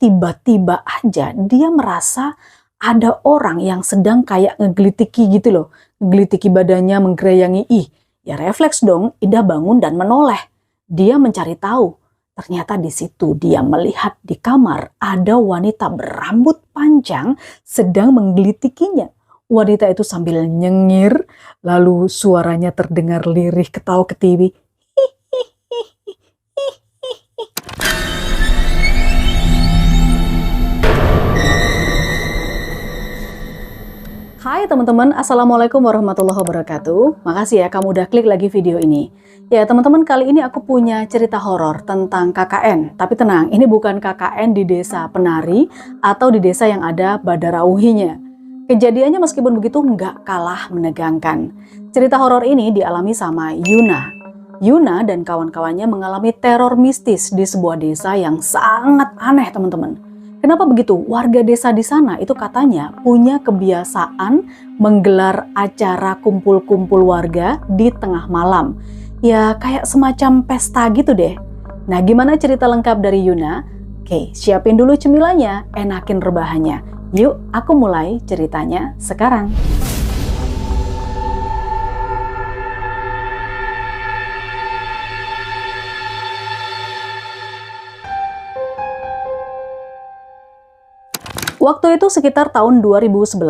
tiba-tiba aja dia merasa ada orang yang sedang kayak ngegelitiki gitu loh. Ngegelitiki badannya, menggerayangi. Ya refleks dong, Ida bangun dan menoleh. Dia mencari tahu. Ternyata di situ dia melihat di kamar ada wanita berambut panjang sedang menggelitikinya. Wanita itu sambil nyengir, lalu suaranya terdengar lirih ketawa ketiwi. Hai teman-teman, Assalamualaikum warahmatullahi wabarakatuh. Makasih ya kamu udah klik lagi video ini. Ya teman-teman, kali ini aku punya cerita horor tentang KKN. Tapi tenang, ini bukan KKN di desa penari atau di desa yang ada badarauhinya. Kejadiannya meskipun begitu nggak kalah menegangkan. Cerita horor ini dialami sama Yuna. Yuna dan kawan-kawannya mengalami teror mistis di sebuah desa yang sangat aneh teman-teman. Kenapa begitu? Warga desa di sana itu katanya punya kebiasaan menggelar acara kumpul-kumpul warga di tengah malam. Ya kayak semacam pesta gitu deh. Nah gimana cerita lengkap dari Yuna? Oke, siapin dulu cemilannya, enakin rebahannya. Yuk aku mulai ceritanya sekarang. Waktu itu sekitar tahun 2011,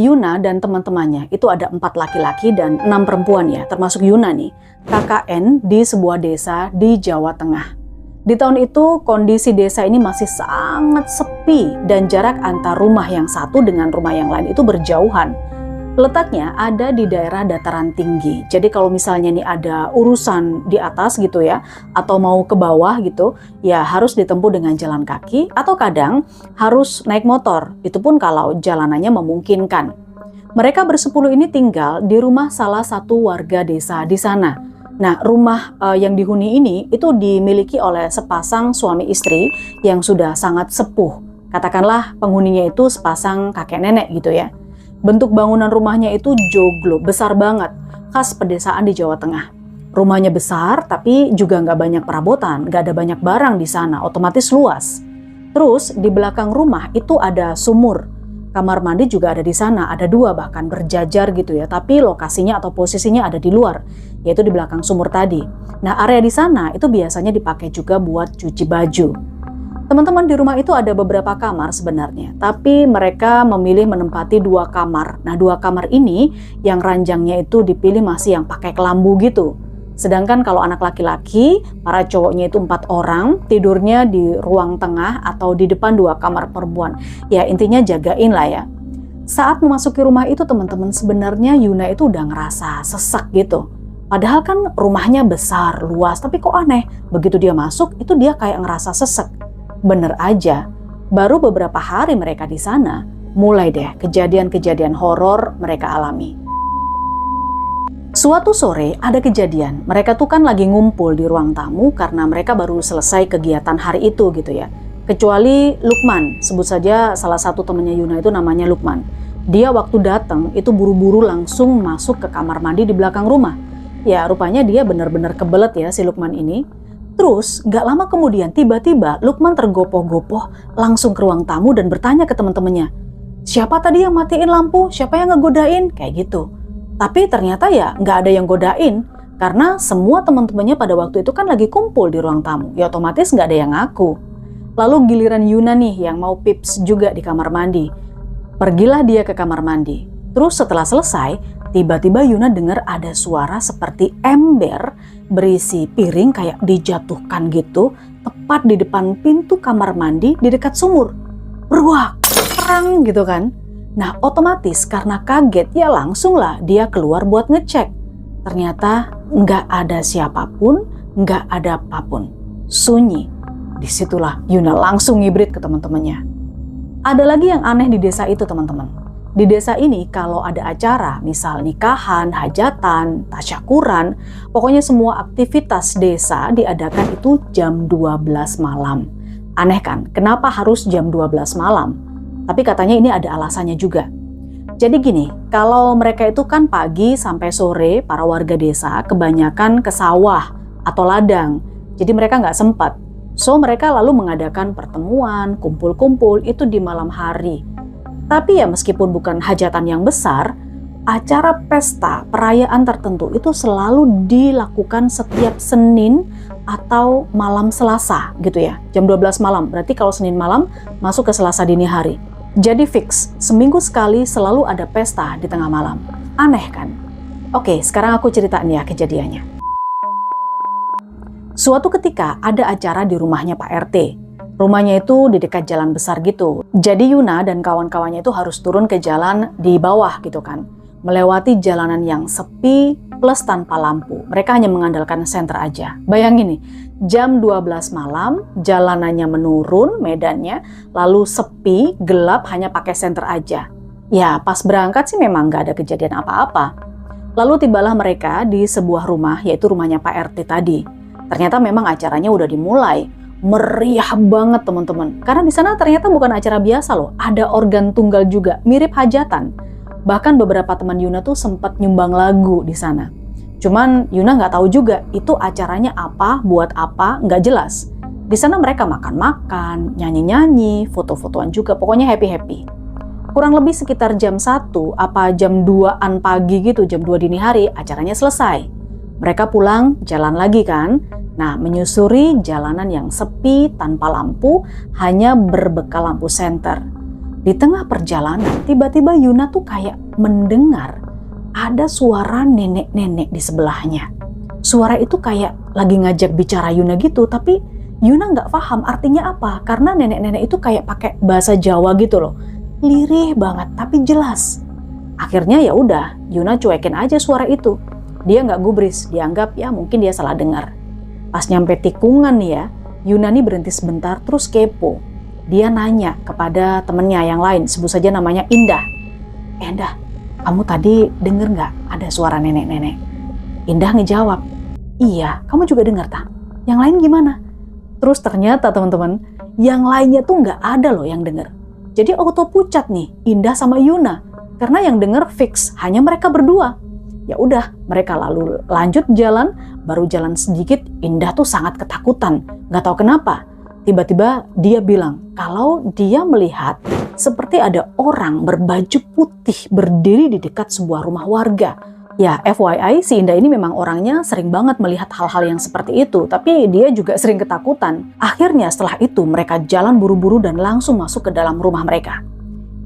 Yuna dan teman-temannya, itu ada 4 laki-laki dan 6 perempuan ya, termasuk Yuna nih, KKN di sebuah desa di Jawa Tengah. Di tahun itu kondisi desa ini masih sangat sepi dan jarak antar rumah yang satu dengan rumah yang lain itu berjauhan. Letaknya ada di daerah dataran tinggi. Jadi kalau misalnya nih ada urusan di atas gitu ya, atau mau ke bawah gitu, ya harus ditempuh dengan jalan kaki atau kadang harus naik motor. Itu pun kalau jalanannya memungkinkan. Mereka bersepuluh ini tinggal di rumah salah satu warga desa di sana. Nah, rumah yang dihuni ini itu dimiliki oleh sepasang suami istri yang sudah sangat sepuh. Katakanlah penghuninya itu sepasang kakek nenek gitu ya. Bentuk bangunan rumahnya itu joglo, besar banget, khas pedesaan di Jawa Tengah. Rumahnya besar, tapi juga nggak banyak perabotan, nggak ada banyak barang di sana, otomatis luas. Terus di belakang rumah itu ada sumur. Kamar mandi juga ada di sana, ada 2 bahkan berjajar gitu ya, tapi lokasinya atau posisinya ada di luar, yaitu di belakang sumur tadi. Nah area di sana itu biasanya dipakai juga buat cuci baju. Teman-teman, di rumah itu ada beberapa kamar sebenarnya, tapi mereka memilih menempati 2 kamar. Nah 2 kamar ini yang ranjangnya itu dipilih masih yang pakai kelambu gitu. Sedangkan kalau anak laki-laki, para cowoknya itu 4 orang, tidurnya di ruang tengah atau di depan 2 kamar perempuan. Ya intinya jagain lah ya. Saat memasuki rumah itu teman-teman, sebenarnya Yuna itu udah ngerasa sesak gitu. Padahal kan rumahnya besar, luas, tapi kok aneh. Begitu dia masuk, itu dia kayak ngerasa sesek. Bener aja, baru beberapa hari mereka di sana, mulai deh kejadian-kejadian horor mereka alami. Suatu sore ada kejadian, mereka tuh kan lagi ngumpul di ruang tamu karena mereka baru selesai kegiatan hari itu gitu ya. Kecuali Lukman, sebut saja salah satu temannya Yuna itu namanya Lukman. Dia waktu datang itu buru-buru langsung masuk ke kamar mandi di belakang rumah. Ya rupanya dia benar-benar kebelet ya si Lukman ini. Terus gak lama kemudian tiba-tiba Lukman tergopoh-gopoh langsung ke ruang tamu dan bertanya ke teman-temannya, siapa tadi yang matiin lampu? Siapa yang ngegodain? Kayak gitu. Tapi ternyata ya gak ada yang godain karena semua teman-temannya pada waktu itu kan lagi kumpul di ruang tamu. Ya otomatis gak ada yang ngaku. Lalu giliran Yuna nih yang mau pips juga di kamar mandi. Pergilah dia ke kamar mandi. Terus setelah selesai, tiba-tiba Yuna dengar ada suara seperti ember berisi piring kayak dijatuhkan gitu, tepat di depan pintu kamar mandi di dekat sumur. Beruak, perang gitu kan. Nah otomatis karena kaget ya langsunglah dia keluar buat ngecek. Ternyata nggak ada siapapun, nggak ada apapun. Sunyi. Disitulah Yuna langsung ngibrit ke teman-temannya. Ada lagi yang aneh di desa itu teman-teman. Di desa ini kalau ada acara, misal nikahan, hajatan, tasyakuran, pokoknya semua aktivitas desa diadakan itu jam 12 malam. Aneh kan? Kenapa harus jam 12 malam? Tapi katanya ini ada alasannya juga. Jadi gini, kalau mereka itu kan pagi sampai sore para warga desa kebanyakan ke sawah atau ladang. Jadi mereka nggak sempat. So mereka lalu mengadakan pertemuan, kumpul-kumpul itu di malam hari. Tapi ya meskipun bukan hajatan yang besar, acara pesta perayaan tertentu itu selalu dilakukan setiap Senin atau malam Selasa gitu ya. Jam 12 malam, berarti kalau Senin malam masuk ke Selasa dini hari. Jadi fix, seminggu sekali selalu ada pesta di tengah malam. Aneh kan? Oke, sekarang aku ceritain ya kejadiannya. Suatu ketika ada acara di rumahnya Pak RT. Rumahnya itu di dekat jalan besar gitu. Jadi Yuna dan kawan-kawannya itu harus turun ke jalan di bawah gitu kan. Melewati jalanan yang sepi plus tanpa lampu. Mereka hanya mengandalkan senter aja. Bayangin nih, jam 12 malam jalanannya menurun medannya, lalu sepi, gelap, hanya pakai senter aja. Ya pas berangkat sih memang nggak ada kejadian apa-apa. Lalu tibalah mereka di sebuah rumah, yaitu rumahnya Pak RT tadi. Ternyata memang acaranya udah dimulai. Meriah banget teman-teman. Karena di sana ternyata bukan acara biasa loh. Ada organ tunggal juga, mirip hajatan. Bahkan beberapa teman Yuna tuh sempat nyumbang lagu di sana. Cuman Yuna nggak tahu juga itu acaranya apa, buat apa, nggak jelas. Di sana mereka makan-makan, nyanyi-nyanyi, foto-fotoan juga. Pokoknya happy-happy. Kurang lebih sekitar jam 1 apa jam 2-an pagi gitu, jam 2 dini hari acaranya selesai. Mereka pulang, jalan lagi kan. Nah, menyusuri jalanan yang sepi, tanpa lampu, hanya berbekal lampu senter. Di tengah perjalanan, tiba-tiba Yuna tuh kayak mendengar ada suara nenek-nenek di sebelahnya. Suara itu kayak lagi ngajak bicara Yuna gitu, tapi Yuna nggak paham artinya apa. Karena nenek-nenek itu kayak pakai bahasa Jawa gitu loh. Lirih banget, tapi jelas. Akhirnya ya udah, Yuna cuekin aja suara itu. Dia nggak gubris, dianggap ya mungkin dia salah dengar. Pas nyampe tikungan nih ya, Yuna nih berhenti sebentar terus kepo. Dia nanya kepada temennya yang lain, sebut saja namanya Indah. Indah, kamu tadi denger nggak ada suara nenek-nenek? Indah ngejawab, iya, kamu juga dengar tak? Yang lain gimana? Terus ternyata teman-teman, yang lainnya tuh nggak ada loh yang denger. Jadi auto pucat nih, Indah sama Yuna. Karena yang denger fix hanya mereka berdua. Ya udah, mereka lalu lanjut jalan, baru jalan sedikit, Indah tuh sangat ketakutan. Nggak tahu kenapa. Tiba-tiba dia bilang kalau dia melihat seperti ada orang berbaju putih berdiri di dekat sebuah rumah warga. Ya FYI, si Indah ini memang orangnya sering banget melihat hal-hal yang seperti itu, tapi dia juga sering ketakutan. Akhirnya setelah itu mereka jalan buru-buru dan langsung masuk ke dalam rumah mereka.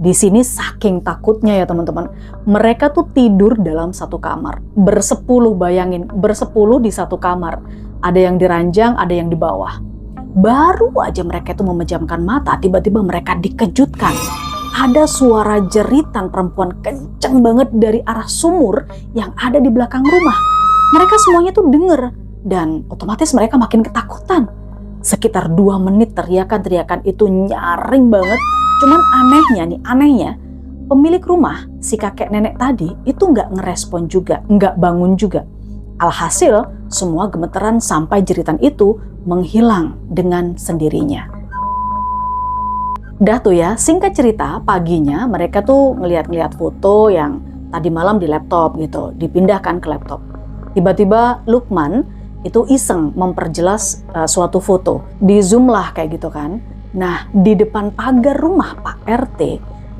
Di sini saking takutnya ya teman-teman, mereka tuh tidur dalam satu kamar. Bersepuluh, bayangin, bersepuluh di satu kamar. Ada yang di ranjang, ada yang di bawah. Baru aja mereka tuh memejamkan mata, tiba-tiba mereka dikejutkan. Ada suara jeritan perempuan kenceng banget dari arah sumur yang ada di belakang rumah. Mereka semuanya tuh denger, dan otomatis mereka makin ketakutan. Sekitar 2 menit teriakan-teriakan itu nyaring banget. Cuman anehnya, pemilik rumah, si kakek nenek tadi, itu nggak ngerespon juga, nggak bangun juga. Alhasil, semua gemeteran sampai jeritan itu menghilang dengan sendirinya. Dah tuh ya, singkat cerita, paginya mereka tuh ngeliat-ngeliat foto yang tadi malam di laptop gitu, dipindahkan ke laptop. Tiba-tiba Lukman itu iseng memperjelas suatu foto, di zoom lah kayak gitu kan. Nah, di depan pagar rumah Pak RT,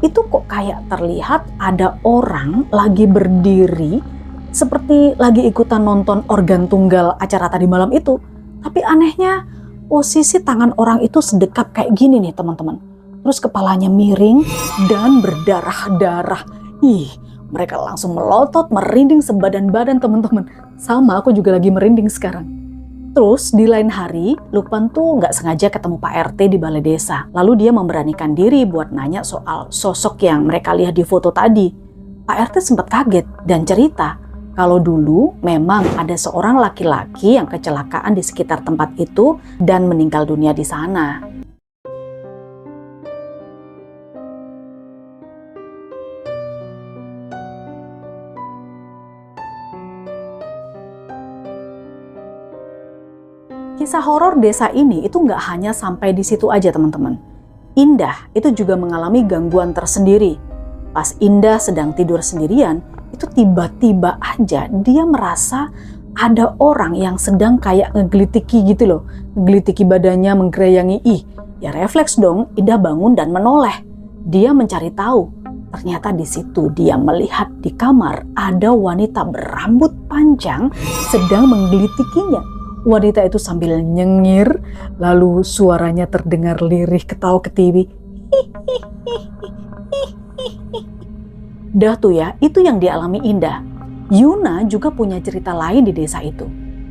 itu kok kayak terlihat ada orang lagi berdiri seperti lagi ikutan nonton organ tunggal acara tadi malam itu. Tapi anehnya, posisi tangan orang itu sedekap kayak gini nih teman-teman. Terus kepalanya miring dan berdarah-darah. Ih, mereka langsung melotot, merinding sebadan-badan teman-teman. Sama, aku juga lagi merinding sekarang. Terus di lain hari, Lukman tuh nggak sengaja ketemu Pak RT di balai desa. Lalu dia memberanikan diri buat nanya soal sosok yang mereka lihat di foto tadi. Pak RT sempat kaget dan cerita kalau dulu memang ada seorang laki-laki yang kecelakaan di sekitar tempat itu dan meninggal dunia di sana. Kisah horor desa ini itu nggak hanya sampai di situ aja teman-teman. Indah itu juga mengalami gangguan tersendiri. Pas Indah sedang tidur sendirian, itu tiba-tiba aja dia merasa ada orang yang sedang kayak ngegelitiki gitu loh. Ngegelitiki badannya, menggerayangi. Ya refleks dong, Indah bangun dan menoleh. Dia mencari tahu. Ternyata di situ dia melihat di kamar ada wanita berambut panjang sedang menggelitikinya. Wanita itu sambil nyengir, lalu suaranya terdengar lirih ketawa ketiwi. Dah tuh ya, itu yang dialami Indah. Yuna juga punya cerita lain di desa itu.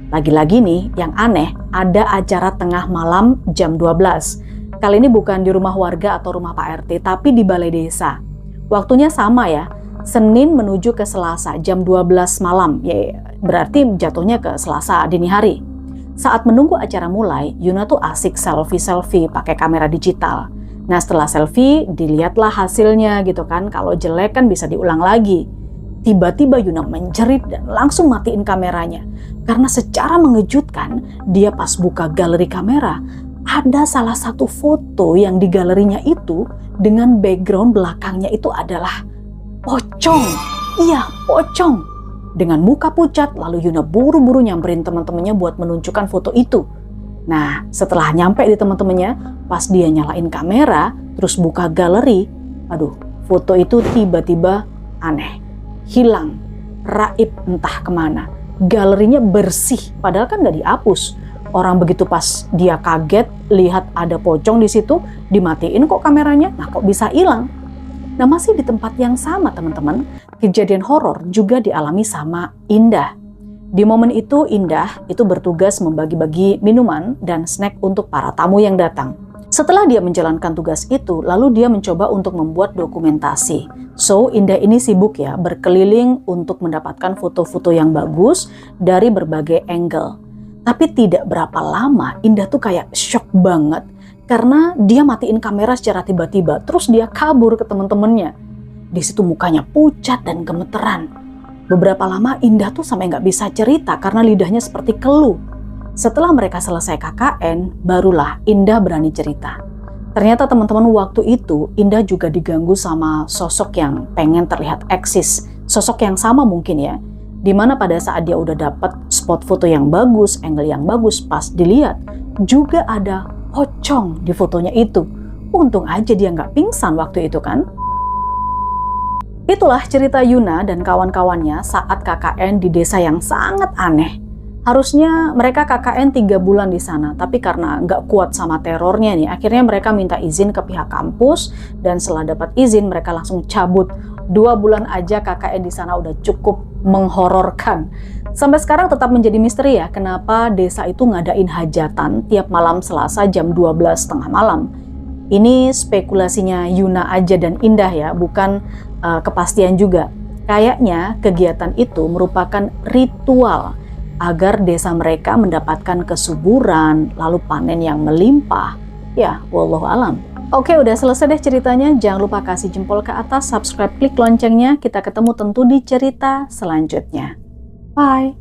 Lagi-lagi nih, yang aneh, ada acara tengah malam jam 12. Kali ini bukan di rumah warga atau rumah Pak RT, tapi di balai desa. Waktunya sama ya, Senin menuju ke Selasa jam 12 malam, ya berarti jatuhnya ke Selasa dini hari. Saat menunggu acara mulai, Yuna tuh asik selfie-selfie pakai kamera digital. Nah setelah selfie, dilihatlah hasilnya gitu kan, kalau jelek kan bisa diulang lagi. Tiba-tiba Yuna menjerit dan langsung matiin kameranya. Karena secara mengejutkan, dia pas buka galeri kamera, ada salah satu foto yang di galerinya itu dengan background belakangnya itu adalah pocong. Iya, pocong. Dengan muka pucat, lalu Yuna buru-buru nyamperin teman-temannya buat menunjukkan foto itu. Nah, setelah nyampe di teman-temannya, pas dia nyalain kamera, terus buka galeri, aduh, foto itu tiba-tiba aneh. Hilang, raib entah kemana. Galerinya bersih, padahal kan nggak dihapus. Orang begitu pas dia kaget lihat ada pocong di situ, dimatiin kok kameranya. Nah kok bisa hilang? Nah masih di tempat yang sama teman-teman, kejadian horor juga dialami sama Indah. Di momen itu Indah itu bertugas membagi-bagi minuman dan snack untuk para tamu yang datang. Setelah dia menjalankan tugas itu, lalu dia mencoba untuk membuat dokumentasi. So Indah ini sibuk ya berkeliling untuk mendapatkan foto-foto yang bagus dari berbagai angle. Tapi tidak berapa lama Indah tuh kayak shock banget karena dia matiin kamera secara tiba-tiba, terus dia kabur ke temen-temennya. Di situ mukanya pucat dan gemeteran. Beberapa lama Indah tuh sampai nggak bisa cerita karena lidahnya seperti keluh. Setelah mereka selesai KKN, barulah Indah berani cerita. Ternyata teman-teman waktu itu Indah juga diganggu sama sosok yang pengen terlihat eksis. Sosok yang sama mungkin ya. Dimana pada saat dia udah dapat spot foto yang bagus, angle yang bagus, pas dilihat juga ada pocong di fotonya itu. Untung aja dia nggak pingsan waktu itu kan. Itulah cerita Yuna dan kawan-kawannya saat KKN di desa yang sangat aneh. Harusnya mereka KKN 3 bulan di sana, tapi karena nggak kuat sama terornya nih, akhirnya mereka minta izin ke pihak kampus dan setelah dapat izin mereka langsung cabut. 2 bulan aja KKN di sana udah cukup menghororkan. Sampai sekarang tetap menjadi misteri ya, kenapa desa itu ngadain hajatan tiap malam Selasa jam 12 tengah malam. Ini spekulasinya Yuna aja dan Indah ya, bukan kepastian juga. Kayaknya kegiatan itu merupakan ritual agar desa mereka mendapatkan kesuburan, lalu panen yang melimpah. Ya, wallahu alam. Oke, udah selesai deh ceritanya. Jangan lupa kasih jempol ke atas, subscribe, klik loncengnya. Kita ketemu tentu di cerita selanjutnya. Bye!